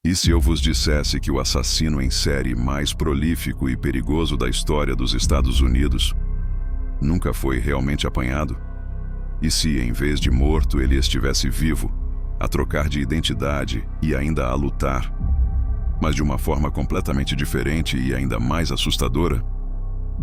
E se eu vos dissesse que o assassino em série mais prolífico e perigoso da história dos Estados Unidos nunca foi realmente apanhado? E se, em vez de morto, ele estivesse vivo, a trocar de identidade e ainda a lutar, mas de uma forma completamente diferente e ainda mais assustadora?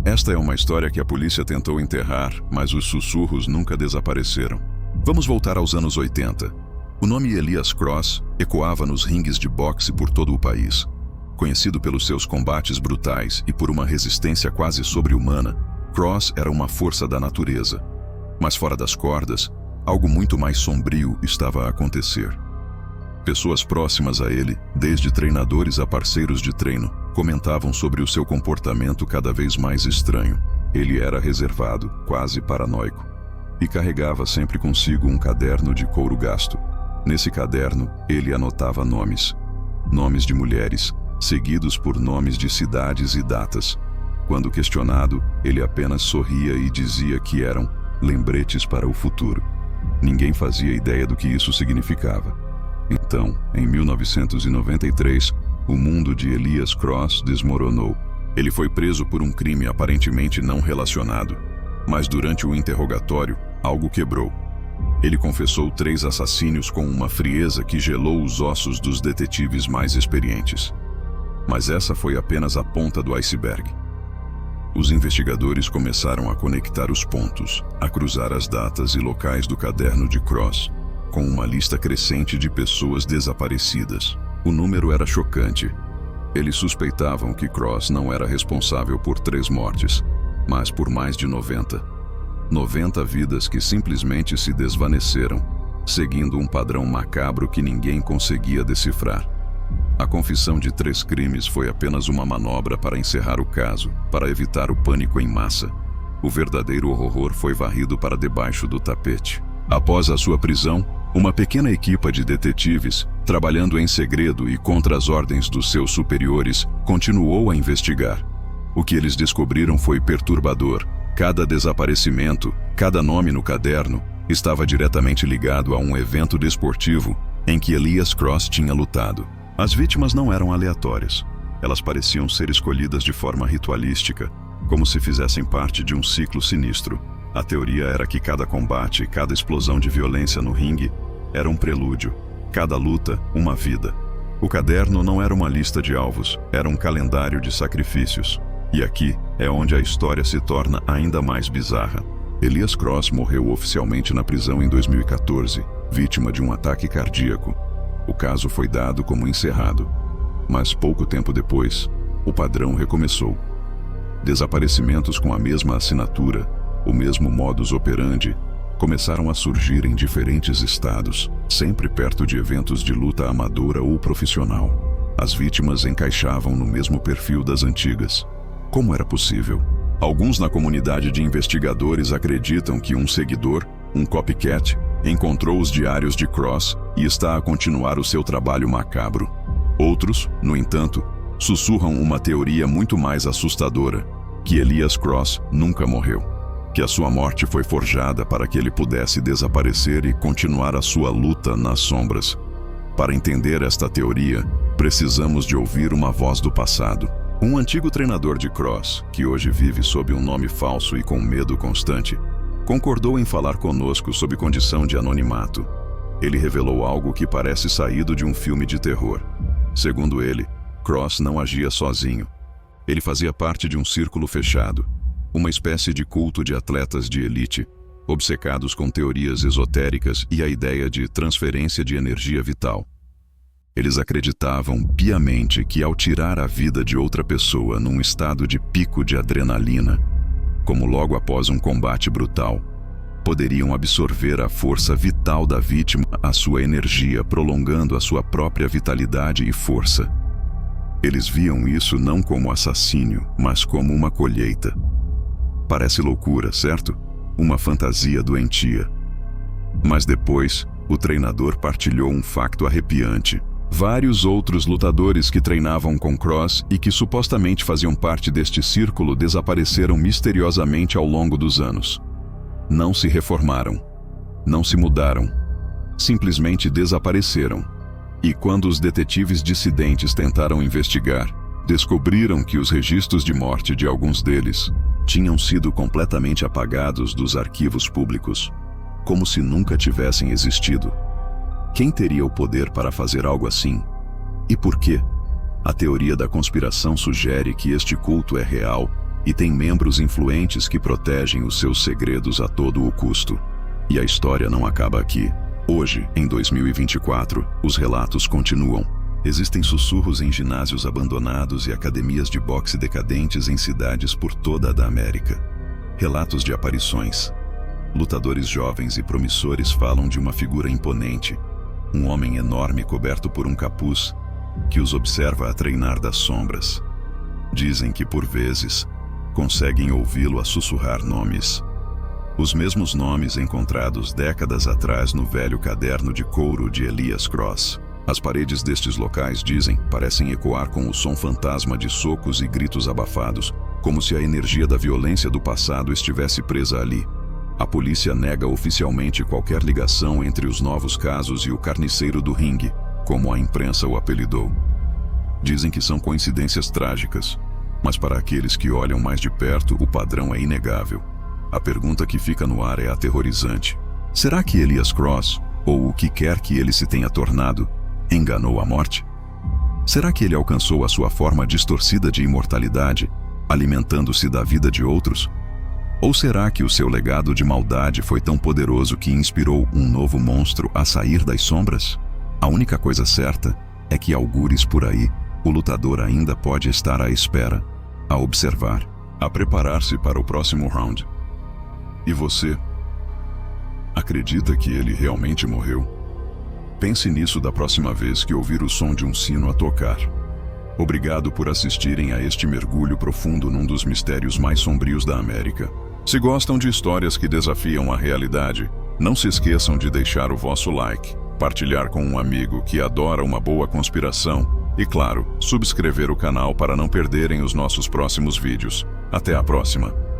Esta é uma história que a polícia tentou enterrar, mas os sussurros nunca desapareceram. Vamos voltar aos anos 80. O nome Elias Cross ecoava nos ringues de boxe por todo o país. Conhecido pelos seus combates brutais e por uma resistência quase sobre-humana, Cross era uma força da natureza. Mas fora das cordas, algo muito mais sombrio estava a acontecer. Pessoas próximas a ele, desde treinadores a parceiros de treino, comentavam sobre o seu comportamento cada vez mais estranho. Ele era reservado, quase paranoico, e carregava sempre consigo um caderno de couro gasto. Nesse caderno, ele anotava nomes de mulheres, seguidos por nomes de cidades e datas. Quando questionado, ele apenas sorria e dizia que eram lembretes para o futuro. Ninguém fazia ideia do que isso significava. Então, em 1993, o mundo de Elias Cross desmoronou. Ele foi preso por um crime aparentemente não relacionado, mas durante o interrogatório, algo quebrou. Ele confessou 3 assassínios com uma frieza que gelou os ossos dos detetives mais experientes. Mas essa foi apenas a ponta do iceberg. Os investigadores começaram a conectar os pontos, a cruzar as datas e locais do caderno de Cross, com uma lista crescente de pessoas desaparecidas. O número era chocante. Eles suspeitavam que Cross não era responsável por 3 mortes, mas por mais de 90. 90 vidas que simplesmente se desvaneceram, seguindo um padrão macabro que ninguém conseguia decifrar. A confissão de 3 crimes foi apenas uma manobra para encerrar o caso, para evitar o pânico em massa. O verdadeiro horror foi varrido para debaixo do tapete. Após a sua prisão, uma pequena equipe de detetives, trabalhando em segredo e contra as ordens dos seus superiores, continuou a investigar. O que eles descobriram foi perturbador. Cada desaparecimento, cada nome no caderno, estava diretamente ligado a um evento desportivo em que Elias Cross tinha lutado. As vítimas não eram aleatórias. Elas pareciam ser escolhidas de forma ritualística, como se fizessem parte de um ciclo sinistro. A teoria era que cada combate, cada explosão de violência no ringue, era um prelúdio. Cada luta, uma vida. O caderno não era uma lista de alvos, era um calendário de sacrifícios. E aqui é onde a história se torna ainda mais bizarra. Elias Cross morreu oficialmente na prisão em 2014, vítima de um ataque cardíaco. O caso foi dado como encerrado. Mas pouco tempo depois, o padrão recomeçou. Desaparecimentos com a mesma assinatura, o mesmo modus operandi, começaram a surgir em diferentes estados, sempre perto de eventos de luta amadora ou profissional. As vítimas encaixavam no mesmo perfil das antigas. Como era possível? Alguns na comunidade de investigadores acreditam que um seguidor, um copycat, encontrou os diários de Cross e está a continuar o seu trabalho macabro. Outros, no entanto, sussurram uma teoria muito mais assustadora, que Elias Cross nunca morreu, que a sua morte foi forjada para que ele pudesse desaparecer e continuar a sua luta nas sombras. Para entender esta teoria, precisamos de ouvir uma voz do passado. Um antigo treinador de Cross, que hoje vive sob um nome falso e com medo constante, concordou em falar conosco sob condição de anonimato. Ele revelou algo que parece saído de um filme de terror. Segundo ele, Cross não agia sozinho. Ele fazia parte de um círculo fechado, uma espécie de culto de atletas de elite, obcecados com teorias esotéricas e a ideia de transferência de energia vital. Eles acreditavam piamente que ao tirar a vida de outra pessoa num estado de pico de adrenalina, como logo após um combate brutal, poderiam absorver a força vital da vítima, a sua energia, prolongando a sua própria vitalidade e força. Eles viam isso não como assassínio, mas como uma colheita. Parece loucura, certo? Uma fantasia doentia. Mas depois, o treinador partilhou um facto arrepiante. Vários outros lutadores que treinavam com Cross e que supostamente faziam parte deste círculo desapareceram misteriosamente ao longo dos anos. Não se reformaram. Não se mudaram. Simplesmente desapareceram. E quando os detetives dissidentes tentaram investigar, descobriram que os registros de morte de alguns deles tinham sido completamente apagados dos arquivos públicos, como se nunca tivessem existido. Quem teria o poder para fazer algo assim? E por quê? A teoria da conspiração sugere que este culto é real e tem membros influentes que protegem os seus segredos a todo o custo. E a história não acaba aqui. Hoje, em 2024, os relatos continuam. Existem sussurros em ginásios abandonados e academias de boxe decadentes em cidades por toda a América. Relatos de aparições. Lutadores jovens e promissores falam de uma figura imponente, um homem enorme coberto por um capuz, que os observa a treinar das sombras. Dizem que, por vezes, conseguem ouvi-lo a sussurrar nomes. Os mesmos nomes encontrados décadas atrás no velho caderno de couro de Elias Cross. As paredes destes locais, dizem, parecem ecoar com o som fantasma de socos e gritos abafados, como se a energia da violência do passado estivesse presa ali. A polícia nega oficialmente qualquer ligação entre os novos casos e o carniceiro do ringue, como a imprensa o apelidou. Dizem que são coincidências trágicas, mas para aqueles que olham mais de perto, o padrão é inegável. A pergunta que fica no ar é aterrorizante. Será que Elias Cross, ou o que quer que ele se tenha tornado, enganou a morte? Será que ele alcançou a sua forma distorcida de imortalidade, alimentando-se da vida de outros? Ou será que o seu legado de maldade foi tão poderoso que inspirou um novo monstro a sair das sombras? A única coisa certa é que, algures por aí, o lutador ainda pode estar à espera, a observar, a preparar-se para o próximo round. E você? Acredita que ele realmente morreu? Pense nisso da próxima vez que ouvir o som de um sino a tocar. Obrigado por assistirem a este mergulho profundo num dos mistérios mais sombrios da América. Se gostam de histórias que desafiam a realidade, não se esqueçam de deixar o vosso like, partilhar com um amigo que adora uma boa conspiração e, claro, subscrever o canal para não perderem os nossos próximos vídeos. Até a próxima!